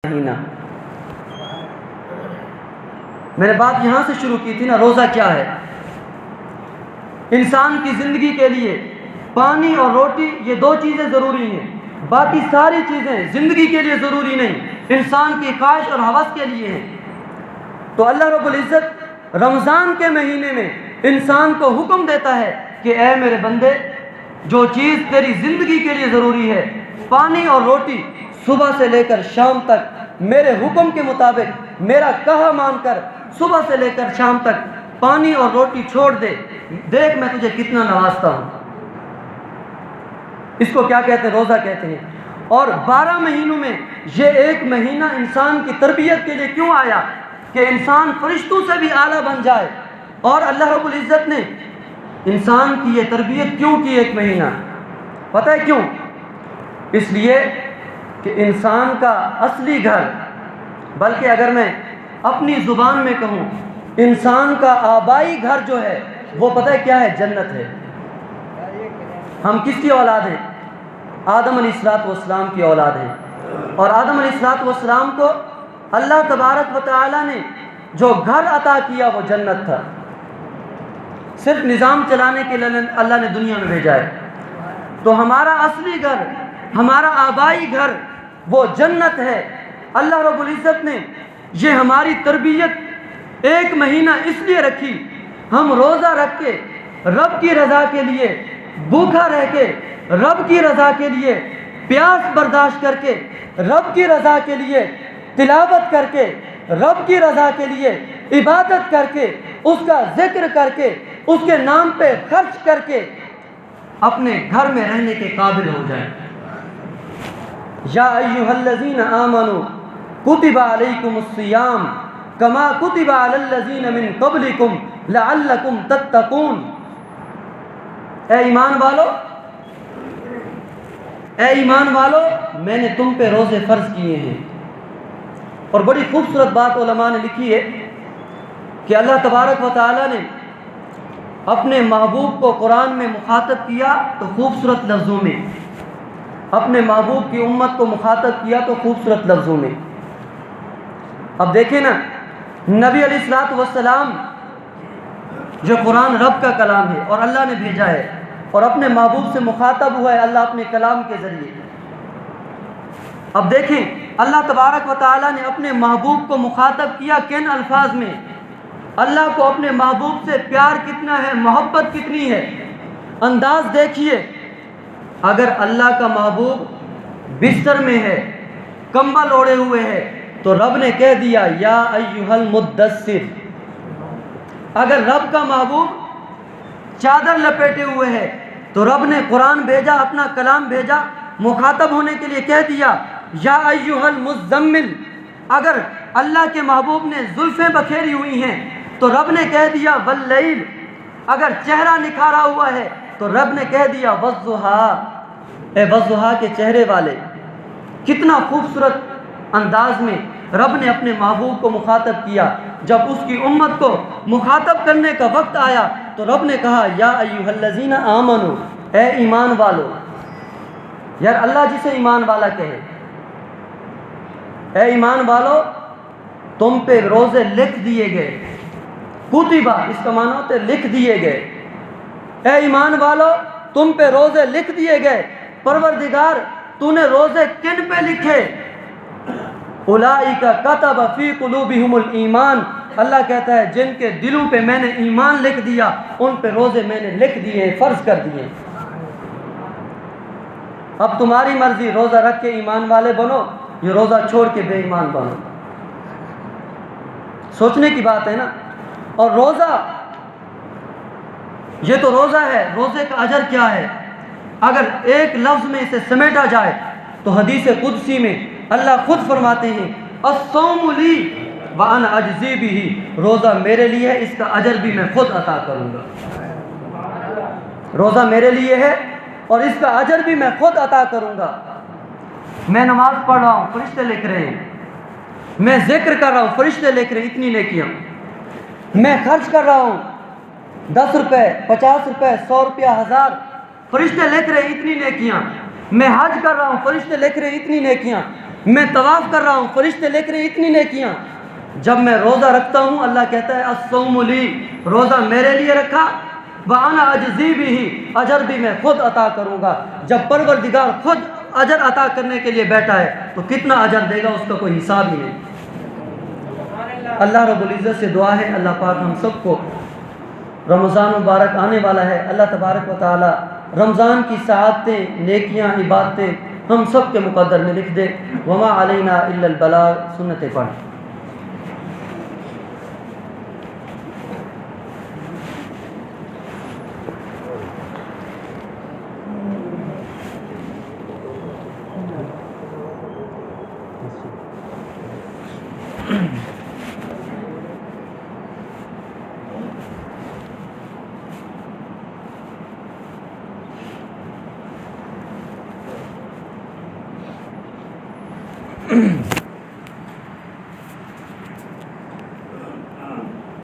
مہینہ. میں نے بات یہاں سے شروع کی تھی نا، روزہ کیا ہے؟ انسان کی زندگی کے لیے پانی اور روٹی یہ دو چیزیں ضروری ہیں، باقی ساری چیزیں زندگی کے لیے ضروری نہیں، انسان کی خواہش اور ہوس کے لیے ہیں. تو اللہ رب العزت رمضان کے مہینے میں انسان کو حکم دیتا ہے کہ اے میرے بندے، جو چیز تیری زندگی کے لیے ضروری ہے، پانی اور روٹی، صبح سے لے کر شام تک میرے حکم کے مطابق میرا کہا مان کر صبح سے لے کر شام تک پانی اور روٹی چھوڑ دے، دیکھ میں تجھے کتنا نوازتا ہوں. اس کو کیا کہتے ہیں؟ روزہ کہتے ہیں. اور 12 مہینوں میں یہ ایک مہینہ انسان کی تربیت کے لیے کیوں آیا کہ انسان فرشتوں سے بھی اعلیٰ بن جائے. اور اللہ رب العزت نے انسان کی یہ تربیت کیوں کی ایک مہینہ؟ پتہ ہے کیوں؟ اس لیے کہ انسان کا اصلی گھر، بلکہ اگر میں اپنی زبان میں کہوں، انسان کا آبائی گھر جو ہے وہ پتہ ہے کیا ہے؟ جنت ہے. ہم کس کی اولاد ہیں؟ آدم علیہ السلام کی اولاد ہیں. اور آدم علیہ السلام کو اللہ تبارک و تعالی نے جو گھر عطا کیا وہ جنت تھا. صرف نظام چلانے کے لیے اللہ نے دنیا میں بھیجا ہے. تو ہمارا اصلی گھر، ہمارا آبائی گھر وہ جنت ہے. اللہ رب العزت نے یہ ہماری تربیت ایک مہینہ اس لیے رکھی، ہم روزہ رکھ کے رب کی رضا کے لیے، بھوکا رہ کے رب کی رضا کے لیے، پیاس برداشت کر کے رب کی رضا کے لیے، تلاوت کر کے رب کی رضا کے لیے، عبادت کر کے، اس کا ذکر کر کے، اس کے نام پہ خرچ کر کے اپنے گھر میں رہنے کے قابل ہو جائیں. یا ایھا الذین آمنوا کتب علیکم الصیام کما کتب علی الذین من قبلکم لعلکم تتقون. اے ایمان والو، اے ایمان والو، میں نے تم پہ روزے فرض کیے ہیں. اور بڑی خوبصورت بات علماء نے لکھی ہے کہ اللہ تبارک و تعالی نے اپنے محبوب کو قرآن میں مخاطب کیا تو خوبصورت لفظوں میں، اپنے محبوب کی امت کو مخاطب کیا تو خوبصورت لفظوں میں. اب دیکھیں نا، نبی علیہ السلام جو قرآن رب کا کلام ہے اور اللہ نے بھیجا ہے، اور اپنے محبوب سے مخاطب ہوا ہے اللہ اپنے کلام کے ذریعے. اب دیکھیں اللہ تبارک و تعالیٰ نے اپنے محبوب کو مخاطب کیا کن الفاظ میں. اللہ کو اپنے محبوب سے پیار کتنا ہے، محبت کتنی ہے. انداز دیکھیے، اگر اللہ کا محبوب بستر میں ہے، کمبل اوڑھے ہوئے ہے، تو رب نے کہہ دیا یا ایھا المدثر. اگر رب کا محبوب چادر لپیٹے ہوئے ہے تو رب نے قرآن بھیجا، اپنا کلام بھیجا، مخاطب ہونے کے لیے کہہ دیا یا ایھا المزمل. اگر اللہ کے محبوب نے زلفیں بکھیری ہوئی ہیں تو رب نے کہہ دیا واللیل. اگر چہرہ نکھارا ہوا ہے تو رب نے کہہ دیا والضحیٰ. اے والضحیٰ کے چہرے والے. کتنا خوبصورت انداز میں رب نے اپنے محبوب کو مخاطب کیا. جب اس کی امت کو مخاطب کرنے کا وقت آیا تو رب نے کہا یا ایھا الذین آمنوا، اے ایمان والو. یار اللہ جسے ایمان والا کہے، اے ایمان والو تم پہ روزے لکھ دیے گئے. کتبہ اس کا معنی ہوتا ہے لکھ دیے گئے. اے ایمان والو تم پہ روزے لکھ دیے گئے. پروردگار تو نے روزے کن پہ لکھے؟ اولئک کتب فی قلوبہم الایمان. اللہ کہتا ہے جن کے دلوں پہ میں نے ایمان لکھ دیا ان پہ روزے میں نے لکھ دیے، فرض کر دیے. اب تمہاری مرضی، روزہ رکھ کے ایمان والے بنو یا روزہ چھوڑ کے بے ایمان بنو. سوچنے کی بات ہے نا. اور روزہ، یہ تو روزہ ہے، روزے کا اجر کیا ہے؟ اگر ایک لفظ میں اسے سمیٹا جائے تو حدیث قدسی میں اللہ خود فرماتے ہیں الصوم لی وانا اجزی بہ. روزہ میرے لیے ہے، اس کا اجر بھی میں خود عطا کروں گا. روزہ میرے لیے ہے اور اس کا اجر بھی میں خود عطا کروں گا. میں نماز پڑھ رہا ہوں، فرشتے لکھ رہے ہیں. میں ذکر کر رہا ہوں، فرشتے لکھ رہے ہیں اتنی نیکیاں. میں خرچ کر رہا ہوں 10 روپے، 50 روپے، 100 روپیہ، 1000، فرشتے لکھ رہے ہیں اتنی نیکیاں. میں حج کر رہا ہوں، فرشتے لکھ رہے ہیں اتنی نیکیاں. میں طواف کر رہا ہوں، فرشتے لکھ رہے ہیں اتنی نیکیاں۔ جب میں روزہ رکھتا ہوں اللہ کہتا ہے الصوم لی، روزہ میرے لیے رکھا، وَأَنَا أَجْزِي بِهِ، اجر بھی میں خود عطا کروں گا۔ جب پروردگار خود اجر عطا کرنے کے لیے بیٹھا ہے تو کتنا اجر دے گا اس کا کوئی حساب ہی نہیں۔ اللہ رب العزت سے دعا ہے اللہ پاک ہم سب کو، رمضان مبارک آنے والا ہے، اللہ تبارک و تعالی رمضان کی سعادتیں، نیکیاں، عبادتیں ہم سب کے مقدر میں لکھ دے۔ وما علینا الا البلاغ، سنت پڑھ۔